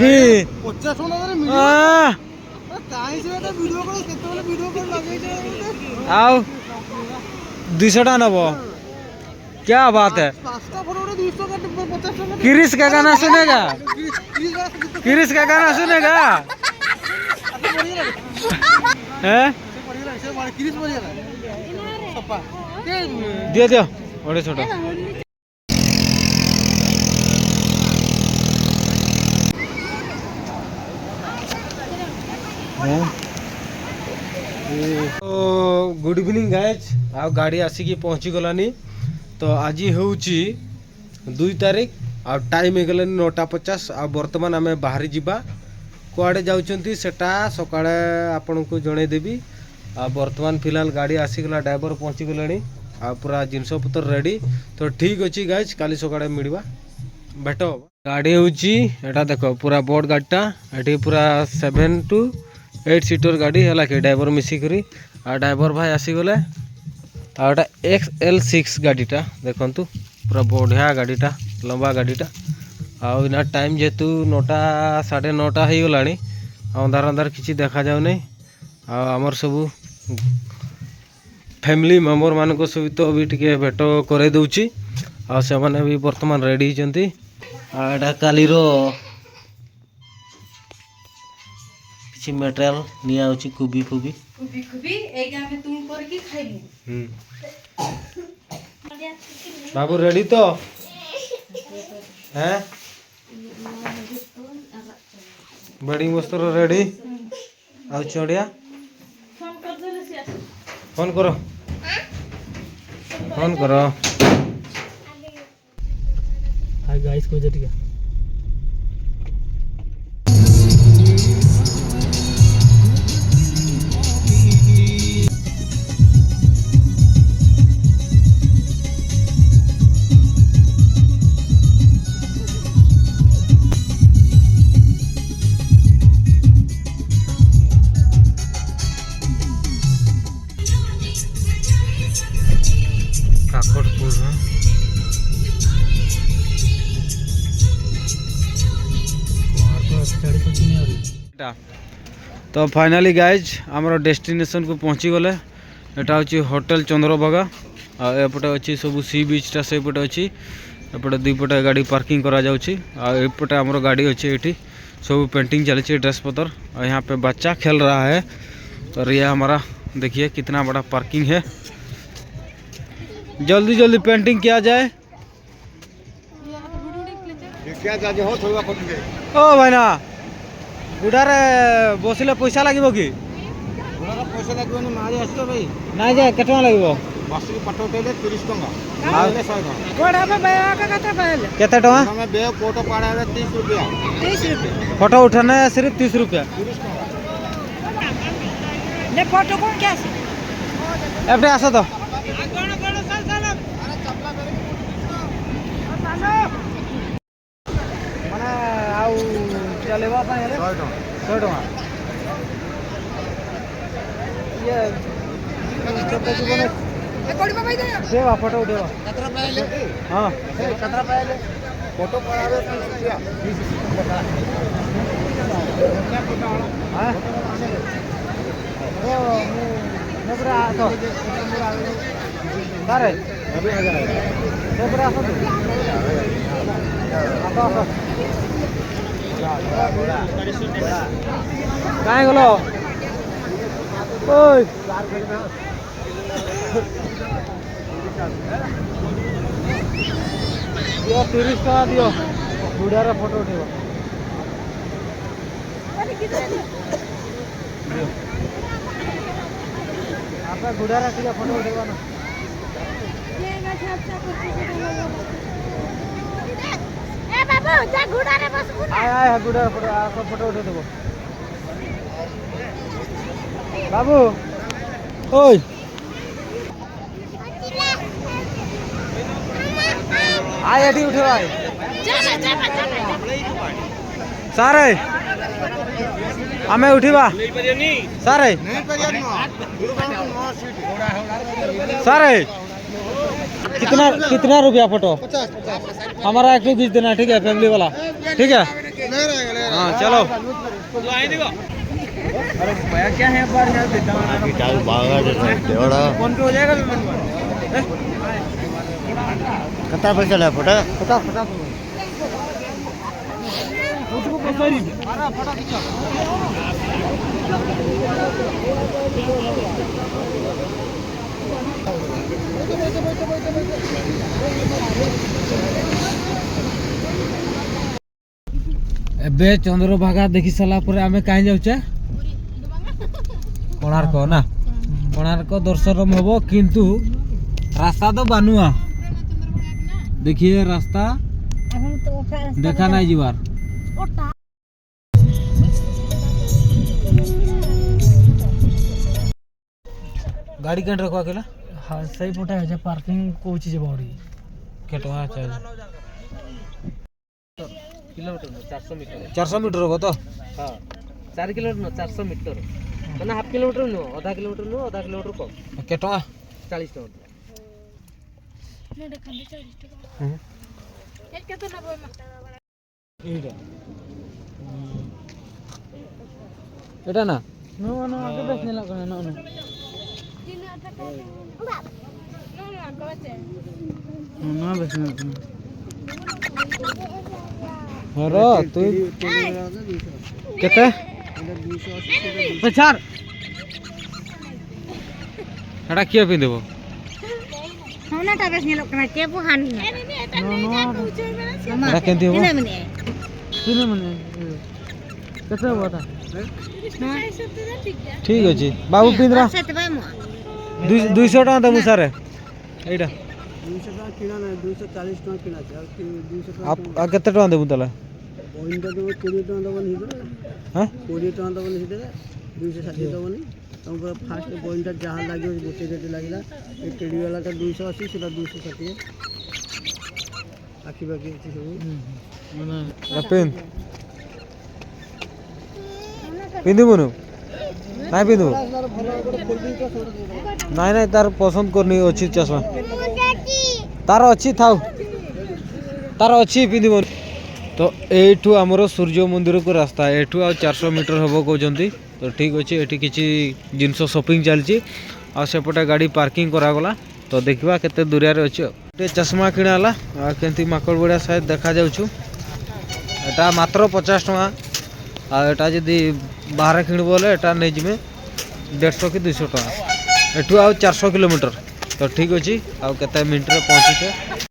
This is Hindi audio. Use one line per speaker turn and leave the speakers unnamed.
कि
50
आओ 200 टा नब क्या बात है। क्रिस का गाना सुनेगा, क्रिस का गाना सुनेगा हैं? दियो दियो बड़े छोटा गुड इवनिंग गाइज। आ गाड़ी आसिकी पहुँची गलानी। तो आज हूँ 2 तारीख आ टाइम हो गलानी 9:50 आ बर्तमान आम बाहरी जावा कुआड़े जाउछंती सेटा सकाळे आपन को जणे देबी। आ बर्तमान फिलहाल गाड़ी आसीगला, ड्राइवर पहुँची गलानी आ पूरा जिनस पत्र रेडी। तो ठीक अच्छी गाइज काली सकाळे मिलवा भेट। गाड़ी हूँ एटा देख पूरा बड़ गाड़ीटा ये पूरा 7 to 8 सीटर गाड़ी है कि ड्राइवर मिसिकी आ ड्राइवर भाई आसीगले। आटा XL6 गाड़ीटा देखु पूरा बढ़िया गाड़ीटा लंबा गाड़ीटा। आना टाइम जेहेतु 9टा 9:30 हो गला अंधार अंधार किसी देखा जाऊ नहीं। आमर सब फैमिली मेंबर मान सहित भी टे भेट करे दूची आ से माने भी वर्तमान रेडी होती। आटा काली किसी मटेरियल निया होची कुबी फुबी बाबू रेडी तो हैं? बड़ी मस्त रेडी आ चढ़िया फोन करो फोन करो। हाय गाइस को जटिया तो फाइनली गाइज आमर डेस्टिनेशन को पहुँची गले। एटा हूँ होटल चंद्रभागा एपटे अच्छी सब सी बीचटा से पटे अच्छी एपटे 2 पटे गाड़ी पार्किंग करा जाउची। एपटे आमर गाड़ी अच्छी ये सब पेंटिंग चलती ड्रेस पतर और यहाँ पे बच्चा खेल रहा है। और यह हमारा देखिए कितना बड़ा पार्किंग है। जल्दी जल्दी पेंटिंग किया जाए। ओ भाई ना गुड़ारे बसिले पैसा लगे कि
पैसा लगे मारी आस भाई
ना जाए के लगे
बस पट उठेले 30 टका
केते टका
फोटो पाड़ा 30 रुपया
फोटो उठाने सिर्फ 30 रुपया
फोटो कौन क्या
एपटे आस तो माने आउ चलेबा 100 टका ये छोटे जीवन देवा फोटो उठेवा हाँ
फोटो पड़ा 30 रुपया
हाँ तो सारे कहाँ गलो ओय दियो 30 टका दियो बुढ़ार फोटो उठेब आप बुढ़ार फोटो उठेब ना आय गुड़ार फोटो सब फोटो उठे देव बाबू ओय आय एठी उठे आय सारे आमे उठीबा सारे सारे कितना रुपया फोटो 50 हमारा एक खींच देना ठीक है फैमिली वाला ठीक है हाँ चलो
क्या है बार यार फोन पे हो जाएगा
कितना पैसा लगा फोटा
फटा फटा उसको पैसा नहीं अरे फटा खींचो
एबे चंद्रभागा देखि सारा पर आमे काहे जाउचे कोणार्क ना कोणार्क दर्शन हबो किंतु रास्ता तो बानुआ देखिए रास्ता देखा नहीं जीवार गाड़ी केन रखवा केला
हाँ सही पोटा है पार्किंग कोई चीज बावड़ी
के टका चाहिए
किलोमीटर 400 मीटर
400 मीटर होबो तो
हाँ 4 किलोमीटर न 400 मीटर मैंने हाफ किलोमीटर नो आधा किलोमीटर कम
के टका
40 टका
এটা না
नो नो आगे बैठने लगा नो नो नो बैठने लगा
हरो तू केते
50
एटा किया पिन देबो
होना ता बैठने लोग ना के बुहान
नो नो
एटा केंती होबो
किने मने केते बता
ठीक अछि बाबू पिंदरा 200 टका देबु सारे एटा
200 टका किना ना 240 टका किना छै 200 टका
आप आ केते टका देबु तले
पॉइंट देबो 20 टका देबो नहीं
हां
20 टका देबो नहीं दे 260 देबो नहीं तुम पूरा फास्ट पॉइंट जहां लागियो गोटे रेट लागिला ए टेडी वाला का 280 सेटा 260 आखि बाकी छै सब
पिन पिंदिबुनु नाइ पिंदिबु नाइ नाइ तार पसंद करनी अछि चश्मा तार अछि थाउ तार अछि पिंदिबु तो एठू हमरो सूर्य मंदिर को रास्ता एठू आ 400 मीटर हबो कहउचंती तो ठीक अछि एठी किछि जिंस शॉपिंग चलछि आ सेपटे गाड़ी पार्किंग करा गला तो देखिबा केते दूरिया रे अछि ते चश्मा किनाला आ केंती माकड़ बड़िया शायद देखा जाउछु एटा मात्र 50 टका आ एटा जदी बाहर किणबो बोले एटा नै जिमे 150 कि 200 टका एठू आ 400 किलोमीटर तो ठीक अछि आ केते मिनिट रे पहुंची छे।